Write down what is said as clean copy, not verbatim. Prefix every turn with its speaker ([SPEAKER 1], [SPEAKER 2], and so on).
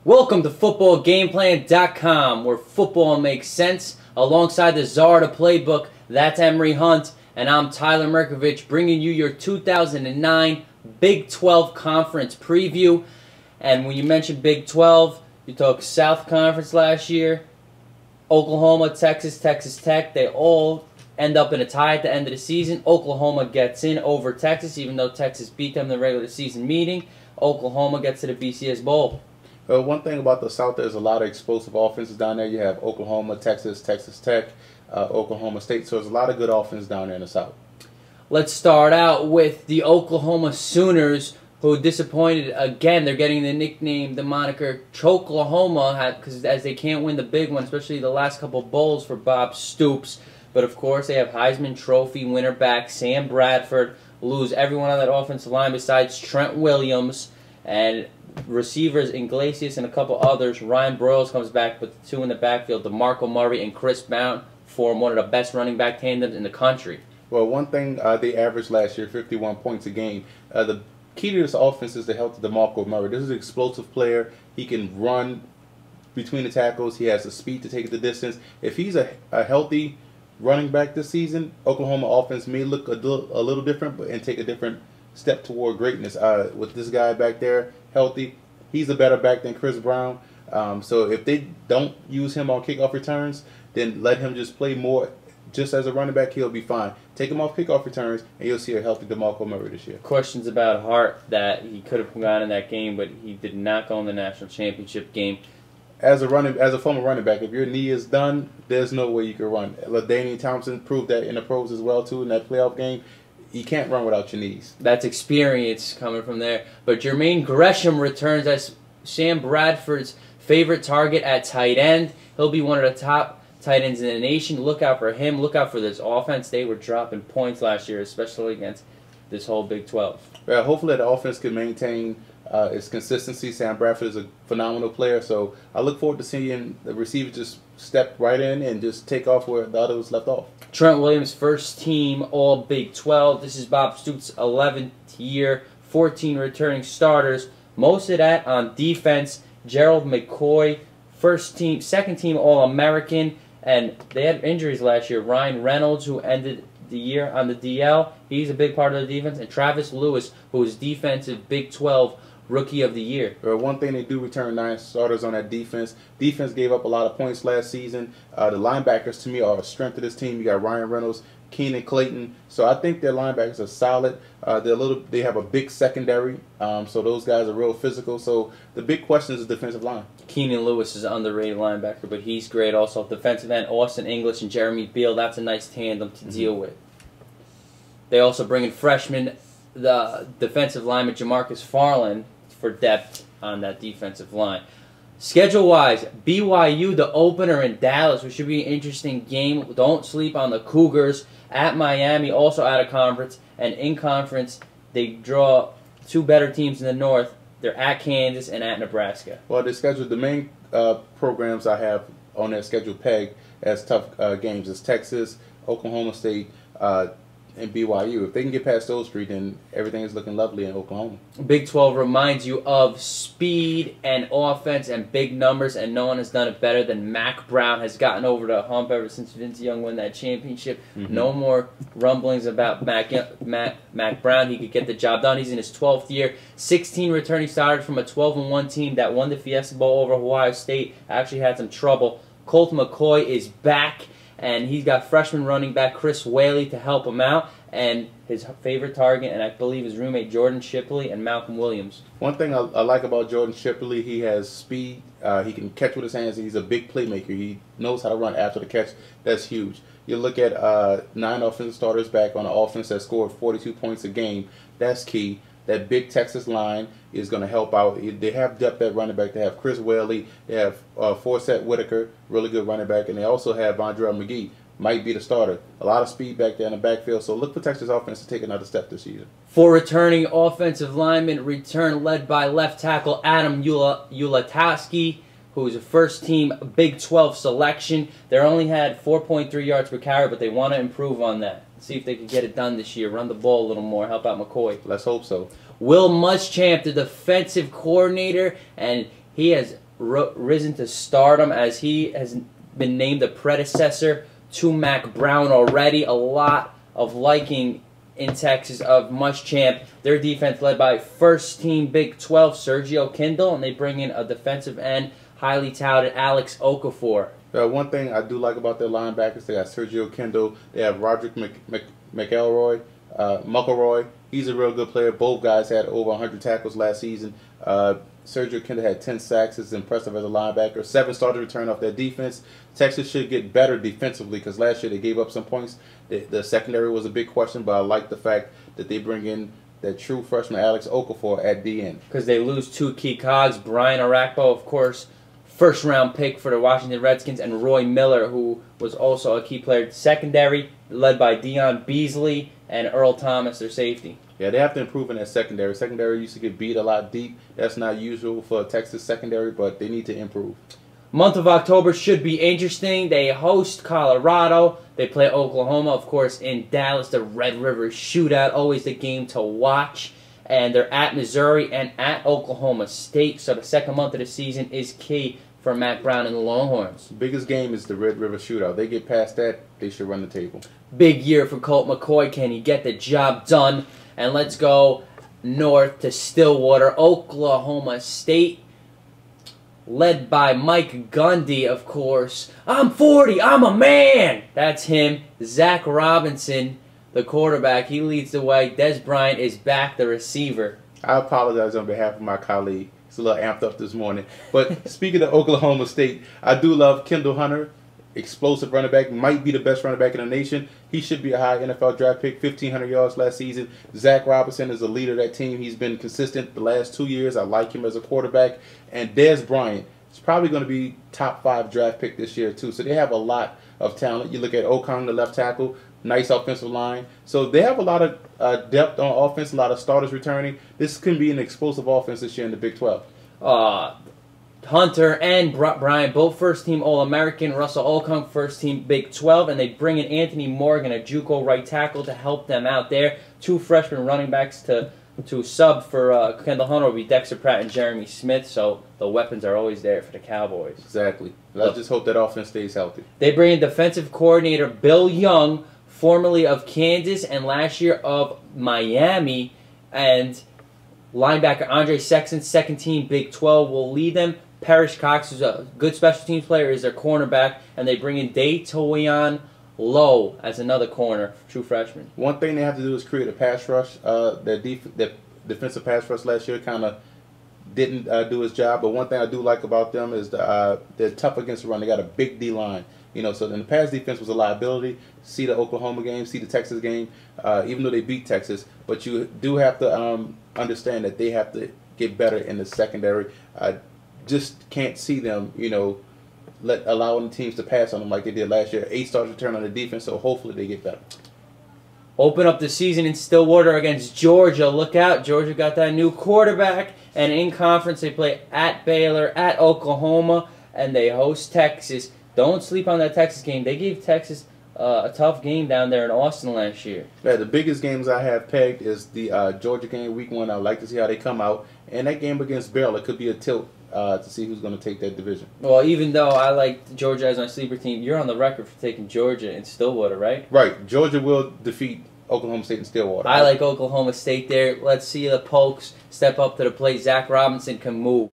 [SPEAKER 1] Welcome to footballgameplan.com, where football makes sense. Alongside the czar of the playbook, that's Emery Hunt, and I'm Tyler Merkovich, bringing you your 2009 Big 12 Conference preview. And when you mention Big 12, you talk South Conference last year, Oklahoma, Texas, Texas Tech. They all end up in a tie at the end of the season. Oklahoma gets in over Texas, even though Texas beat them in the regular season meeting. Oklahoma gets to the BCS Bowl.
[SPEAKER 2] One thing about the South, there's a lot of explosive offenses down there. You have Oklahoma, Texas, Texas Tech, Oklahoma State. So there's a lot of good offense down there in the South.
[SPEAKER 1] Let's start out with the Oklahoma Sooners, who disappointed again. They're getting the nickname, the moniker Choklahoma, because as they can't win the big one, especially the last couple bowls for Bob Stoops. But of course, they have Heisman Trophy winner back Sam Bradford, lose everyone on that offensive line besides Trent Williams, and receivers Iglesias and a couple others. Ryan Broyles comes back with the two in the backfield. DeMarco Murray and Chris Brown form one of the best running back tandems in the country.
[SPEAKER 2] Well, one thing they averaged last year, 51 points a game. The key to this offense is the health of DeMarco Murray. This is an explosive player. He can run between the tackles. He has the speed to take it the distance. If he's a healthy running back this season, Oklahoma offense may look a little different and take a different step toward greatness. With this guy back there healthy, he's a better back than Chris Brown. So if they don't use him on kickoff returns, then let him just play more just as a running back. He'll be fine. Take him off kickoff returns, and you'll see a healthy DeMarco Murray this year.
[SPEAKER 1] Questions about Hart, that he could have gone in that game, but he did not go in the national championship game.
[SPEAKER 2] As a former running back, if your knee is done, there's no way you can run. LaDainian Thompson proved that in the pros as well too in that playoff game. You can't run without your knees.
[SPEAKER 1] That's experience coming from there. But Jermaine Gresham returns as Sam Bradford's favorite target at tight end. He'll be one of the top tight ends in the nation. Look out for him. Look out for this offense. They were dropping points last year, especially against this whole Big 12.
[SPEAKER 2] Yeah, hopefully the offense can maintain its consistency. Sam Bradford is a phenomenal player, so I look forward to seeing the receiver just step right in and just take off where the others left off.
[SPEAKER 1] Trent Williams, first team All Big 12. This is Bob Stoops' 11th year, 14 returning starters. Most of that on defense. Gerald McCoy, second team All-American, and they had injuries last year. Ryan Reynolds, who ended the year on the DL, he's a big part of the defense, and Travis Lewis, who is defensive Big 12 Rookie of the Year.
[SPEAKER 2] One thing, they do return 9 starters on that defense. Defense gave up a lot of points last season. The linebackers, to me, are a strength of this team. You got Ryan Reynolds, Keenan Clayton. So I think their linebackers are solid. They have a big secondary, so those guys are real physical. So the big question is the defensive line.
[SPEAKER 1] Keenan Lewis is an underrated linebacker, but he's great also. Defensive end, Austin English and Jeremy Beal. That's a nice tandem to deal with. They also bring in freshman, the defensive lineman Jamarcus Farland, for depth on that defensive line. Schedule-wise, BYU, the opener in Dallas, which should be an interesting game. Don't sleep on the Cougars. At Miami, also out of conference. And in conference, they draw two better teams in the North. They're at Kansas and at Nebraska.
[SPEAKER 2] Well, they scheduled the main programs I have on their schedule pegged as tough games is Texas, Oklahoma State, and BYU. If they can get past those three, then everything is looking lovely in Oklahoma.
[SPEAKER 1] Big 12 reminds you of speed and offense and big numbers, and no one has done it better than Mac Brown. Has gotten over the hump ever since Vince Young won that championship. No more rumblings about Mac Brown. He could get the job done. He's in his 12th year. 16 returning starters from a 12-1 team that won the Fiesta Bowl over Ohio State. Actually had some trouble. Colt McCoy is back, and he's got freshman running back Chris Whaley to help him out, and his favorite target, and I believe his roommate Jordan Shipley and Malcolm Williams.
[SPEAKER 2] One thing I like about Jordan Shipley, he has speed. He can catch with his hands. He's a big playmaker. He knows how to run after the catch. That's huge. You look at 9 offensive starters back on an offense that scored 42 points a game. That's key. That big Texas line is going to help out. They have depth at running back. They have Chris Whaley. They have Forsett Whitaker, really good running back. And they also have Vondrell McGee, might be the starter. A lot of speed back there in the backfield. So look for Texas offense to take another step this season.
[SPEAKER 1] 4 returning offensive linemen return, led by left tackle Adam Ulatowski, who is a first-team Big 12 selection. They only had 4.3 yards per carry, but they want to improve on that. See if they can get it done this year. Run the ball a little more. Help out McCoy.
[SPEAKER 2] Let's hope so.
[SPEAKER 1] Will Muschamp, the defensive coordinator, and he has risen to stardom as he has been named the predecessor to Mac Brown already. A lot of liking in Texas of Muschamp. Their defense led by first-team Big 12 Sergio Kindle, and they bring in a defensive end, highly touted Alex Okafor.
[SPEAKER 2] One thing I do like about their linebackers, they got Sergio Kindle, they have Roderick McElroy, McElroy. He's a real good player. Both guys had over 100 tackles last season. Sergio Kindle had 10 sacks. It's impressive as a linebacker. 7 started return off their defense. Texas should get better defensively because last year they gave up some points. The secondary was a big question, but I like the fact that they bring in that true freshman Alex Okafor at the end.
[SPEAKER 1] Because they lose 2 key cogs. Brian Arakpo, of course, first-round pick for the Washington Redskins, and Roy Miller, who was also a key player. Secondary, led by Dion Beasley and Earl Thomas, their safety.
[SPEAKER 2] Yeah, they have to improve in that secondary. Secondary used to get beat a lot deep. That's not usual for Texas secondary, but they need to improve.
[SPEAKER 1] Month of October should be interesting. They host Colorado. They play Oklahoma, of course, in Dallas. The Red River Shootout, always the game to watch. And they're at Missouri and at Oklahoma State. So the second month of the season is key for Mac Brown and the Longhorns.
[SPEAKER 2] Biggest game is the Red River Shootout. They get past that, they should run the table.
[SPEAKER 1] Big year for Colt McCoy. Can he get the job done? And let's go north to Stillwater, Oklahoma State, led by Mike Gundy, of course. I'm 40, I'm a man! That's him. Zach Robinson, the quarterback, he leads the way. Des Bryant is back, the receiver.
[SPEAKER 2] I apologize on behalf of my colleague. He's a little amped up this morning. But speaking of Oklahoma State, I do love Kendall Hunter. Explosive running back, might be the best running back in the nation. He should be a high NFL draft pick, 1,500 yards last season. Zach Robinson is a leader of that team. He's been consistent the last 2 years. I like him as a quarterback. And Des Bryant is probably going to be top 5 draft pick this year too. So they have a lot of talent. You look at Okong, the left tackle, nice offensive line. So they have a lot of depth on offense, a lot of starters returning. This can be an explosive offense this year in the Big 12.
[SPEAKER 1] Hunter and Bryant, both first-team All-American. Russell Okung, first-team Big 12. And they bring in Anthony Morgan, a JUCO right tackle, to help them out there. 2 freshman running backs to sub for Kendall Hunter will be Dexter Pratt and Jeremy Smith. So the weapons are always there for the Cowboys.
[SPEAKER 2] Exactly. Let's just hope that offense stays healthy.
[SPEAKER 1] They bring in defensive coordinator Bill Young, formerly of Kansas and last year of Miami. And linebacker Andre Sexton, second-team Big 12, will lead them. Parrish Cox, who's a good special teams player, is their cornerback, and they bring in Daytoyan Lowe as another corner, true freshman.
[SPEAKER 2] One thing they have to do is create a pass rush. Their defensive pass rush last year kind of didn't do its job, but one thing I do like about them is they're tough against the run. They got a big D-line. You know, so then the pass defense was a liability. See the Oklahoma game, see the Texas game, even though they beat Texas. But you do have to understand that they have to get better in the secondary. Just can't see them, you know, allowing teams to pass on them like they did last year. 8 starts return on the defense, so hopefully they get better.
[SPEAKER 1] Open up the season in Stillwater against Georgia. Look out, Georgia got that new quarterback. And in conference, they play at Baylor, at Oklahoma, and they host Texas. Don't sleep on that Texas game. They gave Texas a tough game down there in Austin last year.
[SPEAKER 2] Yeah, the biggest games I have pegged is the Georgia game, week 1. I'd like to see how they come out. And that game against Baylor could be a tilt to see who's going to take that division.
[SPEAKER 1] Well, even though I like Georgia as my sleeper team, you're on the record for taking Georgia in Stillwater, right?
[SPEAKER 2] Right. Georgia will defeat Oklahoma State in Stillwater.
[SPEAKER 1] I like Oklahoma State there. Let's see the Pokes step up to the plate. Zach Robinson can move.